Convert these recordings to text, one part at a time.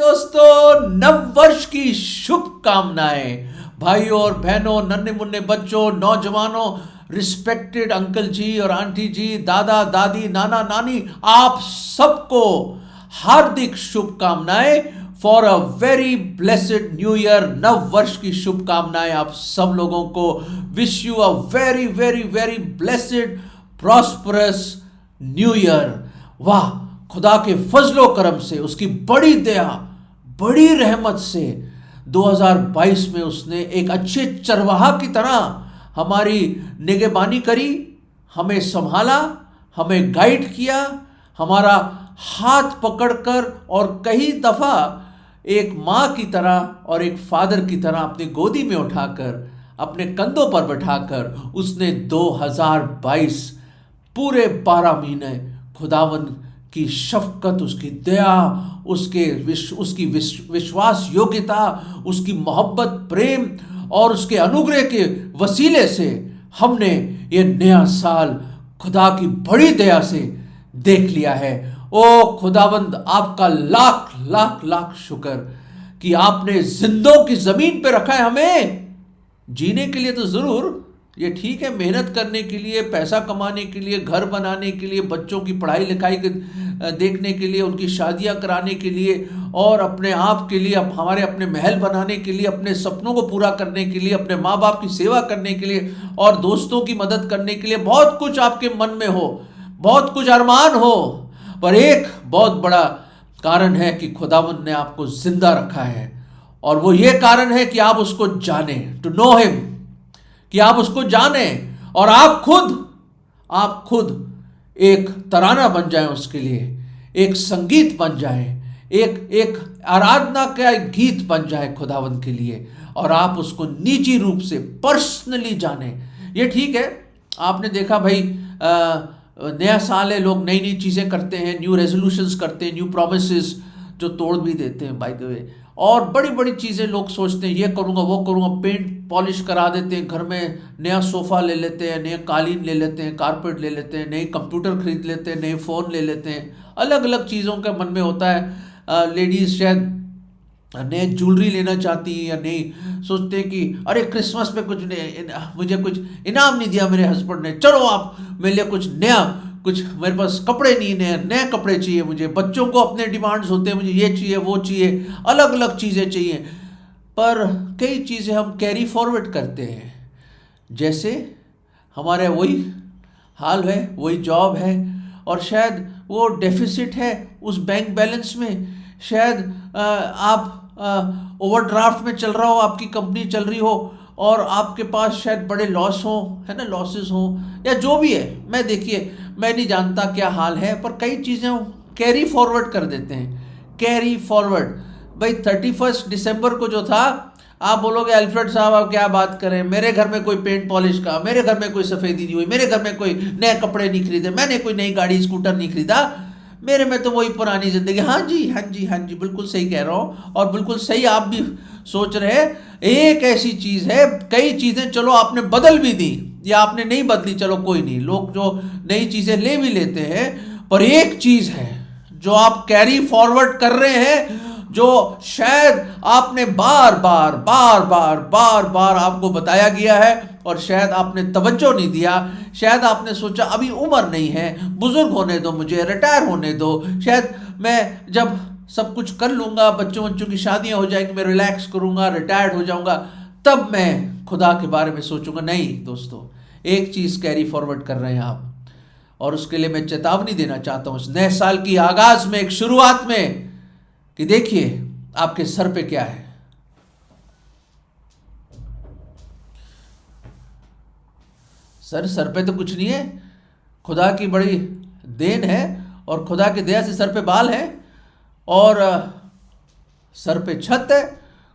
दोस्तों, नव वर्ष की शुभकामनाएं भाइयों और बहनों, नन्हे मुन्ने बच्चों, नौजवानों, रिस्पेक्टेड अंकल जी और आंटी जी, दादा दादी, नाना नानी, आप सबको हार्दिक शुभकामनाएं for a very blessed new year. नव वर्ष की शुभकामनाएं आप सब लोगों को। Wish you a very very very blessed prosperous new year. वाह, खुदा के फजलो करम से, उसकी बड़ी दया, बड़ी रहमत से 2022 में उसने एक अच्छे चरवाहा की तरह हमारी निगहबानी करी, हमें संभाला, हमें गाइड किया, हमारा हाथ पकड़कर और कई दफा एक माँ की तरह और एक फादर की तरह अपनी गोदी में उठाकर, अपने कंधों पर बैठाकर उसने 2022 पूरे 12 महीने खुदावन की शफकत, उसकी दया, उसकी विश्वास योग्यता, उसकी मोहब्बत, प्रेम और उसके अनुग्रह के वसीले से हमने ये नया साल खुदा की बड़ी दया से देख लिया है। ओ खुदावंद, आपका लाख लाख लाख शुक्र कि आपने जिंदों की जमीन पे रखा है। हमें जीने के लिए तो जरूर, ये ठीक है, मेहनत करने के लिए, पैसा कमाने के लिए, घर बनाने के लिए, बच्चों की पढ़ाई लिखाई देखने के लिए, उनकी शादियां कराने के लिए और अपने आप के लिए, हमारे अपने महल बनाने के लिए, अपने सपनों को पूरा करने के लिए, अपने माँ बाप की सेवा करने के लिए और दोस्तों की मदद करने के लिए बहुत कुछ आपके मन में हो, बहुत कुछ अरमान हो, पर एक बहुत बड़ा कारण है कि खुदावंद ने आपको जिंदा रखा है और वो ये कारण है कि आप उसको जाने, टू नो हिम, कि आप उसको जाने और आप खुद एक तराना बन जाए उसके लिए, एक संगीत बन जाए, एक आराधना का एक गीत बन जाए खुदावंद के लिए और आप उसको निजी रूप से पर्सनली जाने। ये ठीक है, आपने देखा भाई, नया साल है, लोग नई नई चीज़ें करते हैं, न्यू रेजोल्यूशंस करते हैं, न्यू प्रॉमिसेस जो तोड़ भी देते हैं बाय द वे, और बड़ी बड़ी चीज़ें लोग सोचते हैं ये करूँगा वो करूँगा, पेंट पॉलिश करा देते हैं, घर में नया सोफ़ा ले लेते हैं, नया कालीन ले लेते हैं, कारपेट ले लेते हैं, नए कंप्यूटर खरीद लेते हैं, नए फ़ोन ले लेते हैं, अलग अलग चीज़ों का मन में होता है। लेडीज़ शायद नए ज्वेलरी लेना चाहती हैं या नहीं, सोचते हैं कि अरे क्रिसमस पे कुछ मुझे कुछ इनाम नहीं दिया मेरे हस्बैंड ने, चलो आप मेरे लिए कुछ नया, कुछ मेरे पास कपड़े नहीं, नए कपड़े चाहिए मुझे। बच्चों को अपने डिमांड्स होते हैं, मुझे ये चाहिए वो चाहिए, अलग अलग चीज़ें चाहिए। पर कई चीज़ें हम कैरी फॉरवर्ड करते हैं, जैसे हमारे वही हाल है, वही जॉब है और शायद वो डेफिसिट है उस बैंक बैलेंस में, शायद आप ओवरड्राफ्ट में चल रहा हो, आपकी कंपनी चल रही हो और आपके पास शायद बड़े लॉस हो, है ना, लॉसेस हो या जो भी है। मैं नहीं जानता क्या हाल है, पर कई चीज़ें कैरी फॉरवर्ड कर देते हैं। कैरी फॉरवर्ड भाई, 31 दिसंबर को जो था, आप बोलोगे अल्फ्रेड साहब आप क्या बात करें, मेरे घर में कोई पेंट पॉलिश का, मेरे घर में कोई सफ़ेदी नहीं हुई, मेरे घर में कोई नए कपड़े नहीं खरीदे, मैंने कोई नई गाड़ी स्कूटर नहीं खरीदा, मेरे में तो वही पुरानी ज़िंदगी। हाँ जी हाँ जी हाँ जी, बिल्कुल सही कह रहा हूँ और बिल्कुल सही आप भी सोच रहे हैं। एक ऐसी चीज़ है, कई चीज़ें चलो आपने बदल भी दी या आपने नहीं बदली, चलो कोई नहीं, लोग जो नई चीज़ें ले भी लेते हैं, पर एक चीज़ है जो आप कैरी फॉरवर्ड कर रहे हैं, जो शायद आपने बार बार आपको बताया गया है और शायद आपने तवज्जो नहीं दिया, शायद आपने सोचा अभी उम्र नहीं है, बुजुर्ग होने दो, मुझे रिटायर होने दो, शायद मैं जब सब कुछ कर लूँगा, बच्चों की शादियाँ हो जाएंगी, मैं रिलैक्स करूँगा, रिटायर्ड हो जाऊँगा, तब मैं खुदा के बारे में सोचूंगा। नहीं दोस्तों, एक चीज़ कैरी फॉरवर्ड कर रहे हैं आप, और उसके लिए मैं चेतावनी देना चाहता हूँ इस नए साल की आगाज़ में, एक शुरुआत में, कि देखिए आपके सर पे क्या है। सर पे तो कुछ नहीं है, खुदा की बड़ी देन है और खुदा की दया से सर पे बाल है और सर पे छत है,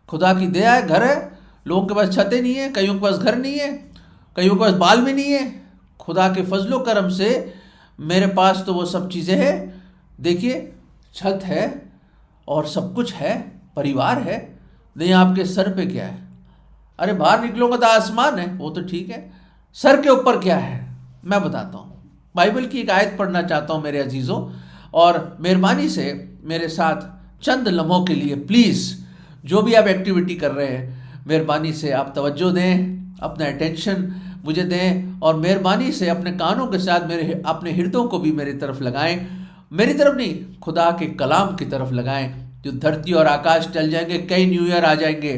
खुदा की दया है, घर है। लोगों के पास छतें नहीं है, कईयों के पास घर नहीं है, कईयों के पास बाल भी नहीं है। खुदा के फजलो करम से मेरे पास तो वो सब चीज़ें हैं। देखिए, छत है और सब कुछ है, परिवार है। नहीं, आपके सर पे क्या है? अरे बाहर निकलोगे तो आसमान है, वो तो ठीक है, सर के ऊपर क्या है मैं बताता हूँ। बाइबल की एक आयत पढ़ना चाहता हूँ मेरे अजीज़ों, और मेहरबानी से मेरे साथ चंद लम्हों के लिए प्लीज़ जो भी आप एक्टिविटी कर रहे हैं, मेहरबानी से आप तवज्जो दें, अपना अटेंशन मुझे दें और मेहरबानी से अपने कानों के साथ मेरे अपने हृदयों को भी मेरी तरफ लगाएं। मेरी तरफ नहीं, खुदा के कलाम की तरफ लगाएं। जो धरती और आकाश टल जाएंगे, कई न्यू ईयर आ जाएंगे,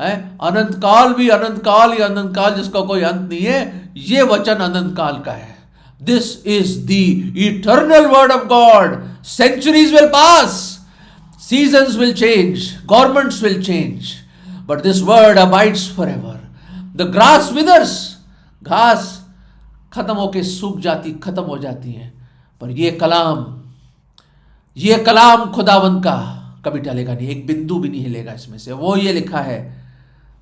है अनंत काल भी अनंत काल, या अनंत काल जिसका कोई अंत नहीं है, ये वचन अनंत काल का है। This is the eternal word of God. Centuries will pass, seasons will change, governments will change, but this word abides forever. The grass withers, घास खत्म होके सूख जाती, खत्म हो जाती है, पर ये कलाम खुदावंद का कभी टलेगा नहीं, एक बिंदु भी नहीं हिलेगा इसमें से। वो ये लिखा है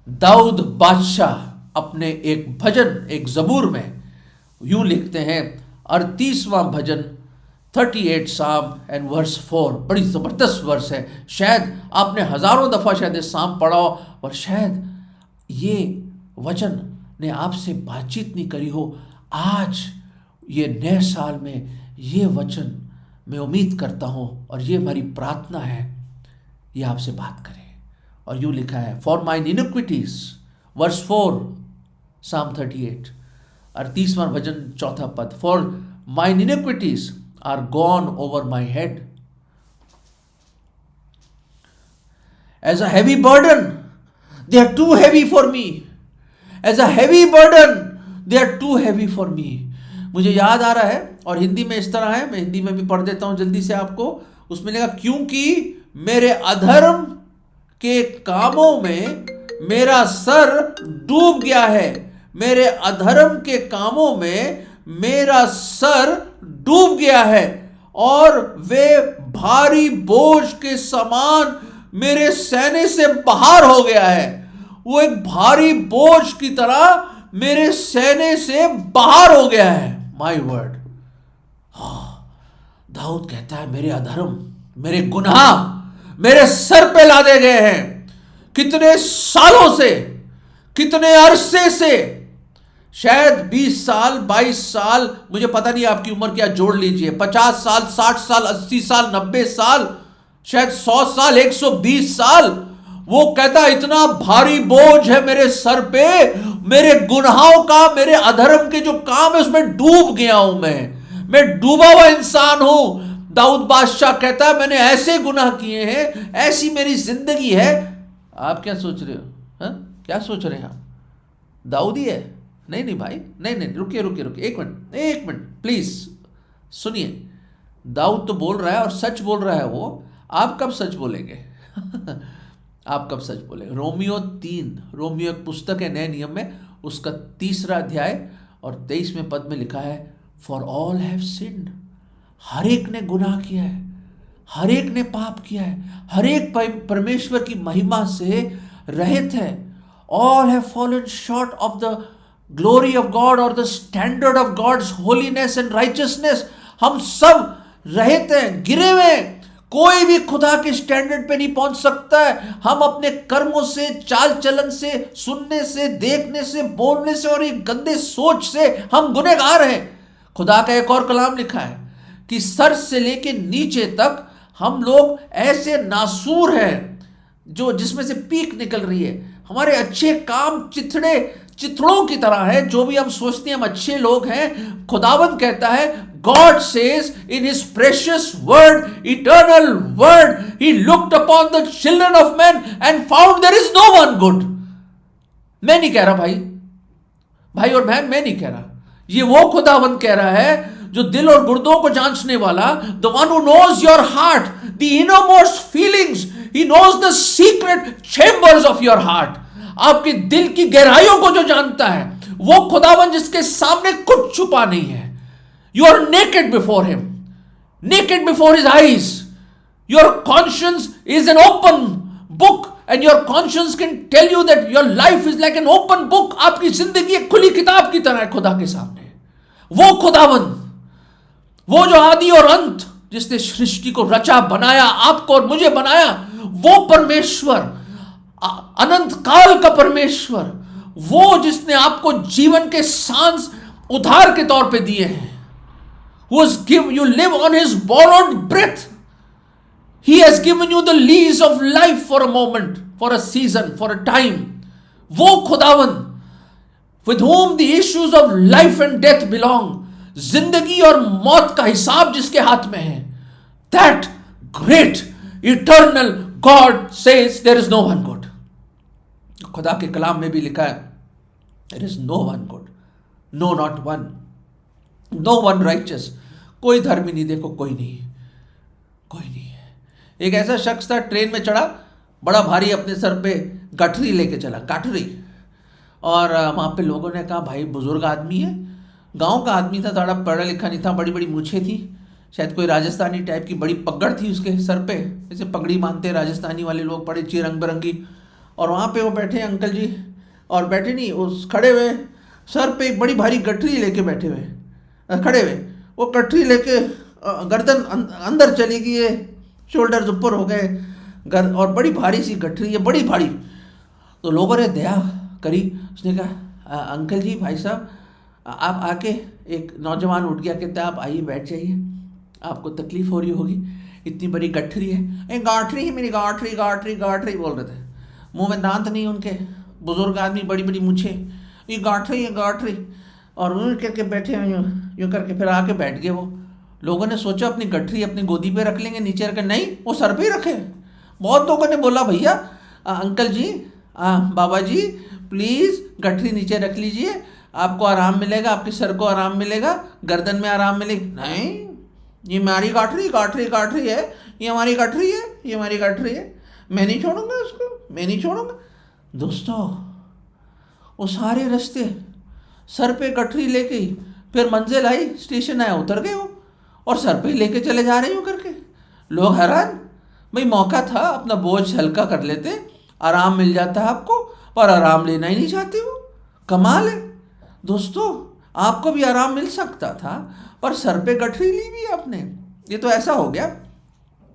दाऊद बादशाह अपने एक भजन, एक जबूर में यूं लिखते हैं, 38वां भजन 38 साम एंड वर्स 4, बड़ी ज़बरदस्त वर्स है। शायद आपने हज़ारों दफ़ा शायद इस साम पढ़ा हो, और शायद ये वचन ने आपसे बातचीत नहीं करी हो। आज ये नए साल में ये वचन मैं उम्मीद करता हूँ, और ये हमारी प्रार्थना है, ये आपसे बात करे। और यूँ लिखा है, फॉर माइन इनिक्विटीज, वर्स 4 साम 38, 38वां भजन 4था पद, for mine iniquities are gone over my head as a heavy burden, they are too heavy for me, as a heavy burden they are too heavy for me। मुझे याद आ रहा है, और हिंदी में इस तरह है, मैं हिंदी में भी पढ़ देता हूं जल्दी से आपको। उसमें लिखा, क्योंकि मेरे अधर्म के कामों में मेरा सर डूब गया है, मेरे अधर्म के कामों में मेरा सर डूब गया है, और वे भारी बोझ के समान मेरे सहने से बाहर हो गया है। वो एक भारी बोझ की तरह मेरे सहने से बाहर हो गया है। माय वर्ड, दाऊद कहता है मेरे अधर्म, मेरे गुनाह मेरे सर पे लादे गए हैं। कितने सालों से, कितने अरसे से, शायद 20 साल, 22 साल, मुझे पता नहीं आपकी उम्र क्या, जोड़ लीजिए, 50 साल, 60 साल, 80 साल, 90 साल, शायद 100 साल, 120 साल। वो कहता इतना भारी बोझ है मेरे सर पे, मेरे गुनाहों का, मेरे अधर्म के जो काम है उसमें डूब गया हूं मैं डूबा हुआ इंसान हूं। दाऊद बादशाह कहता है मैंने ऐसे गुनाह किए हैं, ऐसी मेरी जिंदगी है। आप क्या सोच रहे हो? क्या सोच रहे हैं आप? दाऊद ही है? नहीं भाई, नहीं, रुकिए, एक मिनट प्लीज सुनिए। दाऊद तो बोल रहा है और सच बोल रहा है वो। आप कब सच बोलेंगे? आप कब सच बोलेंगे? रोमियो एक पुस्तक है नए नियम में, उसका 3 अध्याय और 23वें पद में लिखा है, फॉर ऑल हैव सिन्ड। हर एक ने गुनाह किया है, हर एक ने पाप किया है, हर एक परमेश्वर की महिमा से रहित है। All have fallen short of the glory of God और the standard of God's holiness and righteousness. हम सब रहित हैं, गिरे हुए हैं, कोई भी खुदा के स्टैंडर्ड पे नहीं पहुंच सकता है। हम अपने कर्मों से, चाल चलन से, सुनने से, देखने से, बोलने से और एक गंदे सोच से हम गुनहगार हैं। खुदा का एक और कलाम लिखा है कि सर से लेके नीचे तक हम लोग ऐसे नासूर हैं जो जिसमें से पीक निकल रही है। हमारे अच्छे काम चिथड़ों की तरह है। जो भी हम सोचते हैं हम अच्छे लोग हैं, खुदावंद कहता है, God says in his precious word, eternal word, he looked upon the children of men and found there is no one good। मैं नहीं कह रहा भाई और बहन, मैं नहीं कह रहा, ये वो खुदावंद कह रहा है जो दिल और गुर्दों को जांचने वाला, the one who knows your heart, the innermost feelings, he knows the secret chambers of your heart। आपके दिल की गहराइयों को जो जानता है, वो खुदावंद जिसके सामने कुछ छुपा नहीं है। You are naked before him, naked before his eyes. Your conscience is an open book and your conscience can tell you that your life is like an open book। आपकी जिंदगी एक खुली किताब की तरह है खुदा के सामने। वो खुदावंद, वो जो आदि और अंत, जिसने सृष्टि को रचा बनाया, आपको और मुझे बनाया, वो परमेश्वर, अनंत काल का परमेश्वर, वो जिसने आपको जीवन के सांस उधार के तौर पे दिए हैं, you live on his borrowed breath। He has given you the lease of life for a moment, for a season, for a time. वो खुदावन with whom the issues of life and death belong, जिंदगी और मौत का हिसाब जिसके हाथ में है, that great eternal God says there is no one God. खुदा के कलाम में भी लिखा है there is no one God, no not one, no one righteous. कोई धर्मी नहीं, देखो कोई नहीं, कोई नहीं है. एक ऐसा शख्स था, ट्रेन में चढ़ा, बड़ा भारी अपने सर पे गठरी लेके चला, गठरी. और वहाँ पे लोगों ने कहा भाई बुजुर्ग आदमी है, गांव का आदमी था, थोड़ा पढ़ा लिखा नहीं था, बड़ी बड़ी मूछें थी, शायद कोई राजस्थानी टाइप की बड़ी पगड़ थी उसके सर पे, जैसे पगड़ी बांधते राजस्थानी वाले लोग, बड़ी अच्छी रंग बिरंगी. और वहाँ पे वो बैठे अंकल जी, और बैठे नहीं, उस खड़े हुए सर पे एक बड़ी भारी गठरी लेके बैठे हुए, खड़े हुए, वो गठरी लेके गर्दन अंदर चली गई है, शोल्डर्स ऊपर हो गए, और बड़ी भारी सी गठरी है, बड़ी भारी. तो लोगों ने दया करी, उसने कहा अंकल जी, भाई साहब आप आके, एक नौजवान उठ गया, कहता आप आइए बैठ जाइए, आपको तकलीफ़ हो रही होगी, इतनी बड़ी गठरी है. गाठरी है मेरी, गाठरी गाठरी गाठरी बोल रहे थे, मुंह में दांत नहीं उनके, बुजुर्ग आदमी, बड़ी बड़ी मूछे, ये गाठरी है गाठरी. और यूँ करके बैठे हुए, यूँ करके फिर आके बैठ गए. वो लोगों ने सोचा अपनी गठरी अपनी गोदी पे रख लेंगे, नीचे रखे, नहीं, वो सर पे ही रखे. बहुत लोगों ने बोला भैया uncle ji, Baba ji please गठरी नीचे रख लीजिए, आपको आराम मिलेगा, आपके सर को आराम मिलेगा, गर्दन में आराम मिलेगी. नहीं, ये हमारी गाठरी गाठरी गाठरी है, ये हमारी गठरी है, ये हमारी गठरी है, मैं नहीं छोड़ूंगा उसको, मैं नहीं छोड़ूंगा. दोस्तों वो सारे रास्ते सर पे गठरी लेके ही, फिर मंजिल आई, स्टेशन आया, उतर गए वो, और सर पे ही लेके चले जा रहे हो करके. लोग हैरान, भाई मौका था, अपना बोझ हल्का कर लेते, आराम मिल जाता है आपको, पर आराम लेना ही नहीं चाहते वो. कमाल है दोस्तों, आपको भी आराम मिल सकता था, पर सर पे गठरी ली भी आपने. ये तो ऐसा हो गया.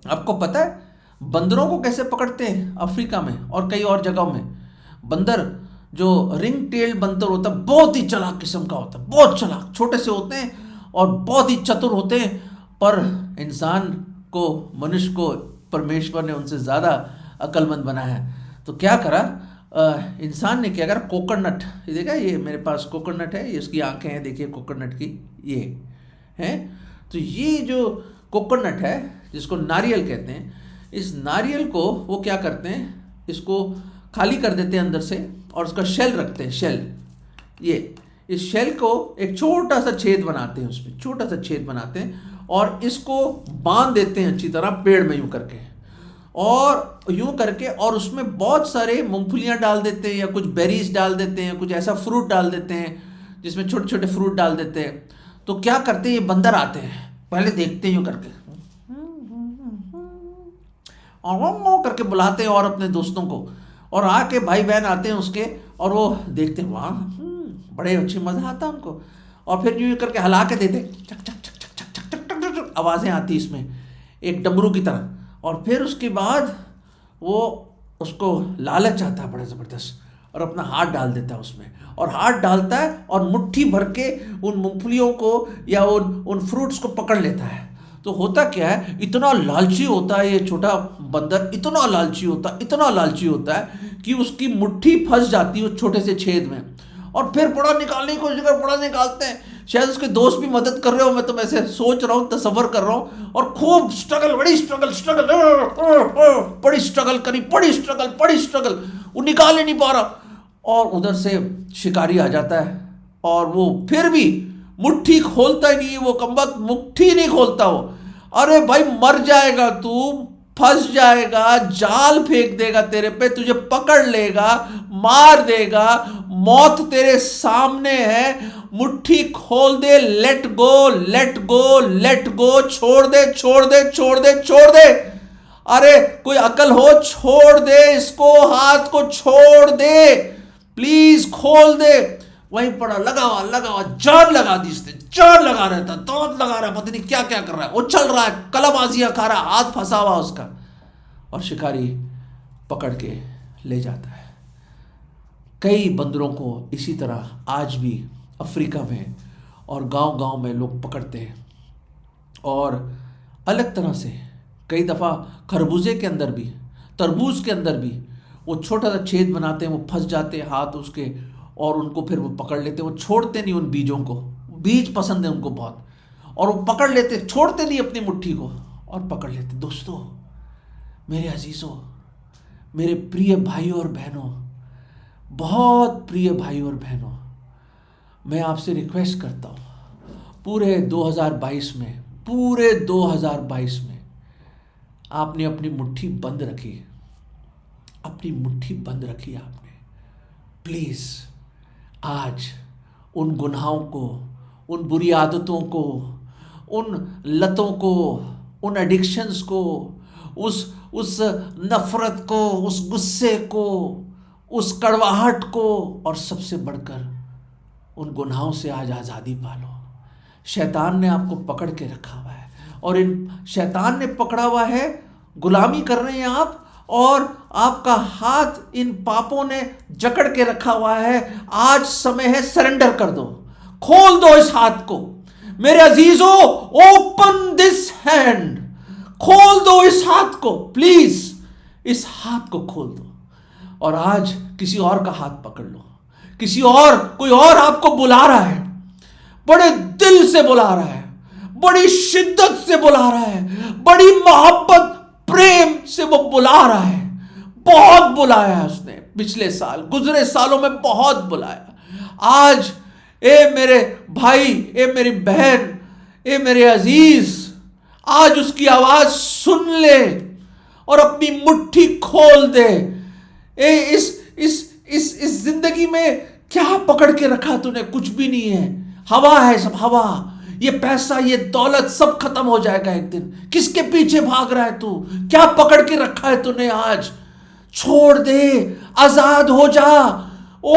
आपको पता है बंदरों को कैसे पकड़ते हैं अफ्रीका में और कई और जगहों में? बंदर, जो रिंग टेल्ड बंदर होता है, बहुत ही चालाक किस्म का होता है, बहुत चालाक, छोटे से होते हैं और बहुत ही चतुर होते हैं, पर इंसान को, मनुष्य को परमेश्वर ने उनसे ज़्यादा अक्लमंद बनाया है. तो क्या करा इंसान ने, क्या करा, कोकोनट, ये देखा, ये मेरे पास कोकोनट है, ये इसकी आंखें हैं, देखिए कोकोनट की, ये हैं. तो ये जो कोकोनट है, जिसको नारियल कहते हैं, इस नारियल को वो क्या करते हैं, इसको खाली कर देते हैं अंदर से, और उसका शेल रखते हैं, शेल. ये इस शेल को एक छोटा सा छेद बनाते हैं, उसमें छोटा सा छेद बनाते हैं, और इसको बांध देते हैं अच्छी तरह पेड़ में यूँ करके, और यूँ करके, और उसमें बहुत सारे मूंगफलियाँ डाल देते हैं, या कुछ बेरीज डाल देते हैं, कुछ ऐसा फ्रूट डाल देते हैं जिसमें छोटे छोटे फ्रूट डाल देते हैं. तो क्या करते हैं, ये बंदर आते हैं, पहले देखते हैं यूँ करके, और वो करके बुलाते हैं और अपने दोस्तों को, और आके भाई बहन आते हैं उसके, और वो देखते हैं, वहाँ बड़े अच्छे, मज़ा आता है उनको. और फिर यूँ करके हिला के देते, चक चक चक चक चक चक चक चक आवाज़ें आती इसमें, एक डमरू की तरह. और फिर उसके बाद वो, उसको लालच आता है बड़ा ज़बरदस्त, और अपना हाथ डाल देता है उसमें, और हाथ डालता है और मुट्ठी भर के उन मूंगफलियों को या उन फ्रूट्स को पकड़ लेता है. तो होता क्या है, इतना लालची होता है ये छोटा बंदर, इतना लालची होता, इतना लालची होता है कि उसकी मुट्ठी फंस जाती है उस छोटे से छेद में, और फिर बड़ा निकालने की कोशिश कर, बड़ा निकालते हैं. शायद उसके दोस्त भी मदद कर रहे हो, मैं तो ऐसे सोच रहा हूँ, तसव्वुर कर रहा हूँ, और खूब स्ट्रगल, बड़ी स्ट्रगल, बड़ी स्ट्रगल करी, बड़ी स्ट्रगल, वो निकाल ही नहीं पा रहा. और उधर से शिकारी आ जाता है, और वो फिर भी मुट्ठी खोलता ही नहीं, वो कमबख्त मुट्ठी नहीं खोलता वो. अरे भाई मर जाएगा तू, फंस जाएगा, जाल फेंक देगा तेरे पे, तुझे पकड़ लेगा, मार देगा, मौत तेरे सामने है, मुट्ठी खोल दे, let go let go let go, छोड़ दे छोड़ दे छोड़ दे छोड़ दे. अरे कोई अकल हो, छोड़ दे इसको, हाथ को छोड़ दे, प्लीज खोल दे. वहीं पड़ा, लगा हुआ, जान लगा दी इसने, जान लगा रहता, दांत लगा रहा, पता नहीं क्या क्या कर रहा है, वो चल रहा है, कलाबाजियां खा रहा है, हाथ फंसा हुआ उसका, और शिकारी पकड़ के ले जाता है. कई बंदरों को इसी तरह आज भी अफ्रीका में और गांव-गांव में लोग पकड़ते हैं और अलग तरह से कई दफ़ा खरबूजे के अंदर भी, तरबूज के अंदर भी वो छोटा सा छेद बनाते हैं, वो फंस जाते हैं हाथ उसके, और उनको फिर वो पकड़ लेते हैं। वो छोड़ते नहीं उन बीजों को, बीज पसंद है उनको बहुत, और वो पकड़ लेते, छोड़ते नहीं अपनी मुट्ठी को और पकड़ लेते। दोस्तों, मेरे अजीज़ों, मेरे प्रिय भाइयों और बहनों, बहुत प्रिय भाइयों और बहनों, मैं आपसे रिक्वेस्ट करता हूँ, पूरे 2022 में आपने अपनी मुट्ठी बंद रखी, अपनी मुट्ठी बंद रखी आपने। प्लीज़ आज उन गुनाहों को, उन बुरी आदतों को, उन लतों को, उन एडिक्शंस को, उस नफरत को, उस गुस्से को, उस कड़वाहट को, और सबसे बढ़कर उन गुनाहों से आज आज़ादी पालो। शैतान ने आपको पकड़ के रखा हुआ है, और इन शैतान ने पकड़ा हुआ है, गुलामी कर रहे हैं आप, और आपका हाथ इन पापों ने जकड़ के रखा हुआ है। आज समय है, सरेंडर कर दो, खोल दो इस हाथ को। मेरे अजीजों, ओपन दिस हैंड, खोल दो इस हाथ को, प्लीज इस हाथ को खोल दो, और आज किसी और का हाथ पकड़ लो। किसी और, कोई और आपको बुला रहा है, बड़े दिल से बुला रहा है, बड़ी शिद्दत से बुला रहा है, बड़ी मोहब्बत प्रेम से वो बुला रहा है। बहुत बुलाया है उसने पिछले साल, गुजरे सालों में बहुत बुलाया। आज ए मेरे भाई, ए मेरी बहन, ए मेरे अजीज, आज उसकी आवाज सुन ले और अपनी मुट्ठी खोल दे। ए इस जिंदगी में क्या पकड़ के रखा तूने? कुछ भी नहीं है, हवा है, सब हवा। ये पैसा, ये दौलत सब खत्म हो जाएगा एक दिन। किसके पीछे भाग रहा है तू? क्या पकड़ के रखा है तूने? आज छोड़ दे, आजाद हो जा। Oh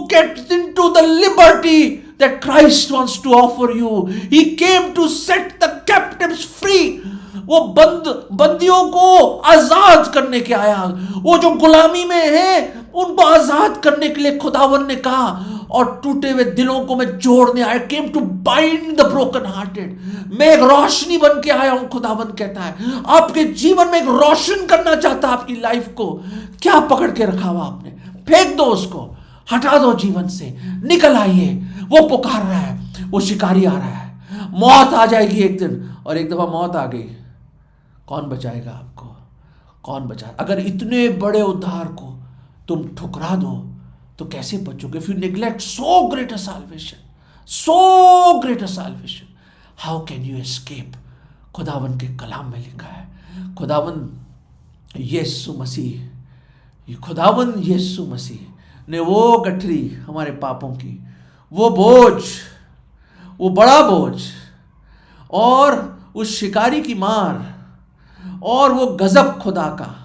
get into the liberty that Christ wants to offer you. He came to set the captives free. वो बंदियों को आजाद करने के आया। वो जो गुलामी में है उनको आजाद करने के लिए खुदावन ने कहा, और टूटे हुए दिलों को मैं जोड़ने आया। Came to bind the broken hearted. मैं एक रोशनी बन के आया हूं, खुदावन कहता है। आपके जीवन में एक रोशन करना चाहता आपकी लाइफ को। क्या पकड़ के रखा हुआ आपने? फेंक दो उसको, हटा दो जीवन से, निकल आइए। वो पुकार रहा है, वो शिकारी आ रहा है। मौत आ जाएगी एक दिन, और एक दफा मौत आ गई, कौन बचाएगा आपको? कौन बचा? अगर इतने बड़े उद्धार को तुम ठुकरा दो तो कैसे बचोगे? If you neglect so great a salvation, so great a salvation, how can you escape? खुदावन के कलाम में लिखा है, खुदावन यीशु मसीह ने वो गठरी हमारे पापों की, वो बोझ, वो बड़ा बोझ, और उस शिकारी की मार, और वो गजब खुदा का,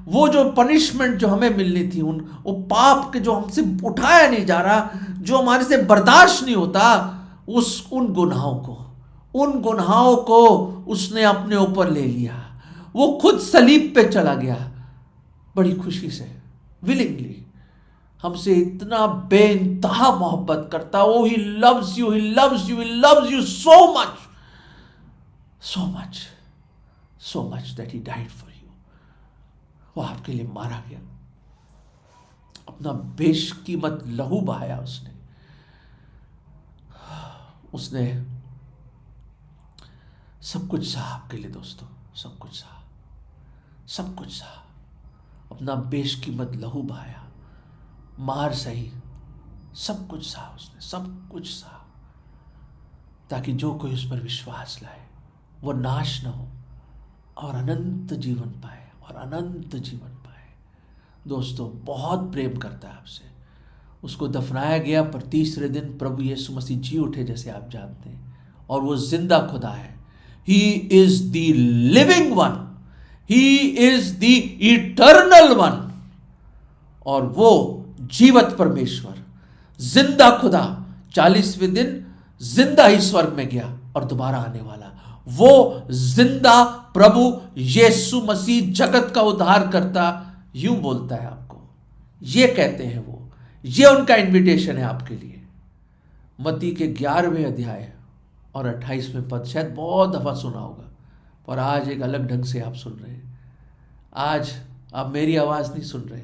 वो जो पनिशमेंट जो हमें मिलनी थी, वो पाप के जो हमसे उठाया नहीं जा रहा, जो हमारे से बर्दाश्त नहीं होता, उन गुनाहों को उसने अपने ऊपर ले लिया। वो खुद सलीब पे चला गया, बड़ी खुशी से, विलिंगली। हमसे इतना बेइंतहा मोहब्बत करता। वो he loves you so much that he died for you. वो आपके लिए मारा गया, अपना बेशकीमत लहू बहाया उसने सब कुछ सहा आपके लिए दोस्तों, सब कुछ सहा, अपना बेशकीमत लहू बहाया, मार सही, सब कुछ सहा उसने, सब कुछ सहा, ताकि जो कोई उस पर विश्वास लाए वो नाश न हो और अनंत जीवन पाए, दोस्तों बहुत प्रेम करता है आपसे। उसको दफनाया गया, पर तीसरे दिन प्रभु यीशु मसीह जी उठे, जैसे आप जानते हैं, और वो जिंदा खुदा है। He is the living one, he is the eternal one, और वो जीवत परमेश्वर, जिंदा खुदा, 40वें दिन जिंदा ही स्वर्ग में गया और दोबारा आने वाला वो जिंदा प्रभु यीशु मसीह जगत का उद्धार करता यूं बोलता है आपको। ये कहते हैं वो, ये उनका इनविटेशन है आपके लिए। मत्ती के 11वें अध्याय और 28वें पद, शायद बहुत दफा सुना होगा, और आज एक अलग ढंग से आप सुन रहे हैं। आज आप मेरी आवाज़ नहीं सुन रहे,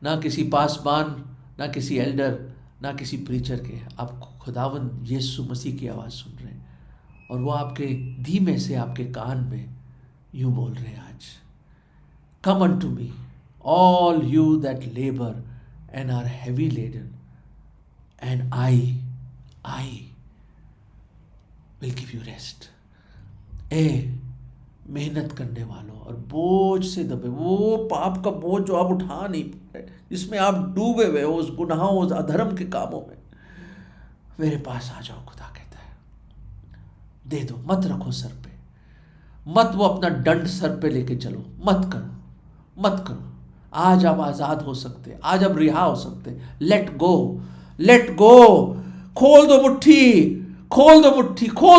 ना किसी पासबान, ना किसी एल्डर, ना किसी प्रीचर के, आप खुदावंद यीशु मसीह की आवाज़ सुन रहे हैं। और वो आपके धीमे से आपके कान में यूं बोल रहे हैं आज, come unto me all you that labour and are heavy laden and I will give you rest. मेहनत करने वालों और बोझ से दबे, वो पाप का बोझ जो आप उठा नहीं पा रहे, जिसमें आप डूबे हुए हो, उस गुनाहों, उस अधर्म के कामों में, मेरे पास आ जाओ। खुदा कहता है दे दो, मत रखो सर पे, मत वो अपना दंड सर पे लेके चलो, मत करो। आज आप आजाद हो सकते, आज आप रिहा हो सकते। Let go. खोल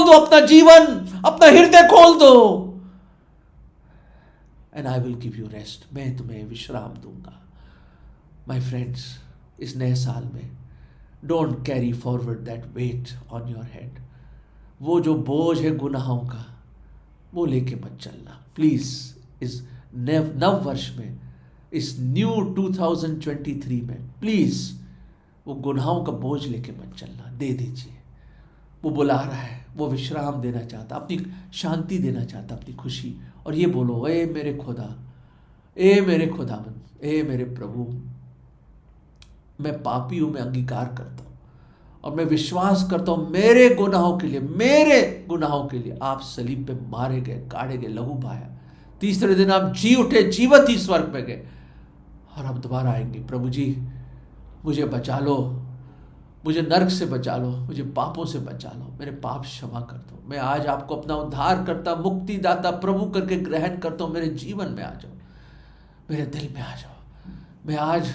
दो अपना जीवन, अपना हृदय खोल दो। And I will give you rest, मैं तुम्हें विश्राम दूंगा। माई फ्रेंड्स, इस नए साल में don't carry forward that weight on your head. वो जो बोझ है गुनाहों का, वो लेके मत चलना प्लीज। इस नव वर्ष में, इस न्यू 2023 में प्लीज वो गुनाहों का बोझ लेके मत चलना, दे दीजिए। वो बुला रहा है, वो विश्राम देना चाहता, अपनी शांति देना चाहता, अपनी खुशी। और ये बोलो, ए मेरे खुदा, ए मेरे खुदावन, ए मेरे प्रभु, मैं पापी हूं, मैं अंगीकार करता हूं और मैं विश्वास करता हूं मेरे गुनाहों के लिए आप सलीब पे मारे गए, काढ़े गए, लहू बहाया। तीसरे दिन आप जी उठे, जीवत ही स्वर्ग में गए और अब दोबारा आएंगे। प्रभु जी मुझे बचा लो, मुझे नरक से बचा लो, मुझे पापों से बचा लो, मेरे पाप क्षमा कर दो। मैं आज आपको अपना उद्धार करता, मुक्तिदाता प्रभु करके ग्रहण करता हूँ। मेरे जीवन में आ जाओ, मेरे दिल में आ जाओ। मैं आज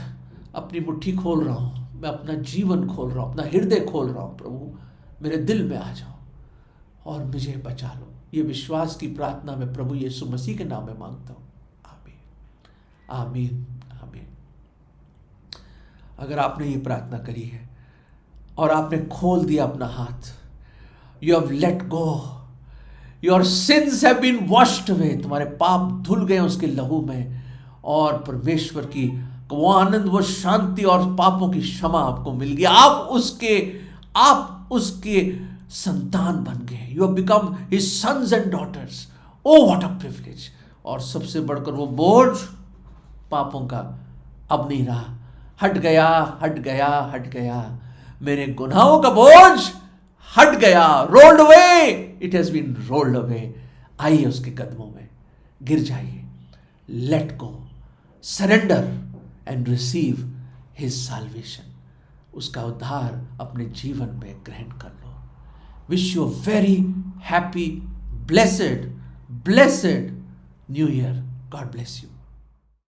अपनी मुट्ठी खोल रहा हूँ, मैं अपना जीवन खोल रहा हूँ, अपना हृदय खोल रहा हूँ। प्रभु मेरे दिल में आ जाओ और मुझे बचा लो। ये विश्वास की प्रार्थना मैं प्रभु यीशु मसीह के नाम में मांगता हूँ। आमीन, आमीन, आमीन। अगर आपने ये प्रार्थना करी है और आपने खोल दिया अपना हाथ, you have let go, your sins have been washed away, तुम्हारे पाप धुल गए उसके लहू में, और परमेश्वर की वो आनंद, वो शांति और पापों की क्षमा आपको मिल गई। आप उसके संतान बन गए। You have become his sons and daughters. Oh what a privilege. और सबसे बढ़कर वो बोझ पापों का अब नहीं रहा, हट गया। मेरे गुनाहों का बोझ हट गया, rolled away, it has been rolled away. आइए उसके कदमों में गिर जाइए, let go, surrender and receive his salvation. उसका उद्धार अपने जीवन में ग्रहण कर लो। Wish you very happy, blessed new year. God bless you.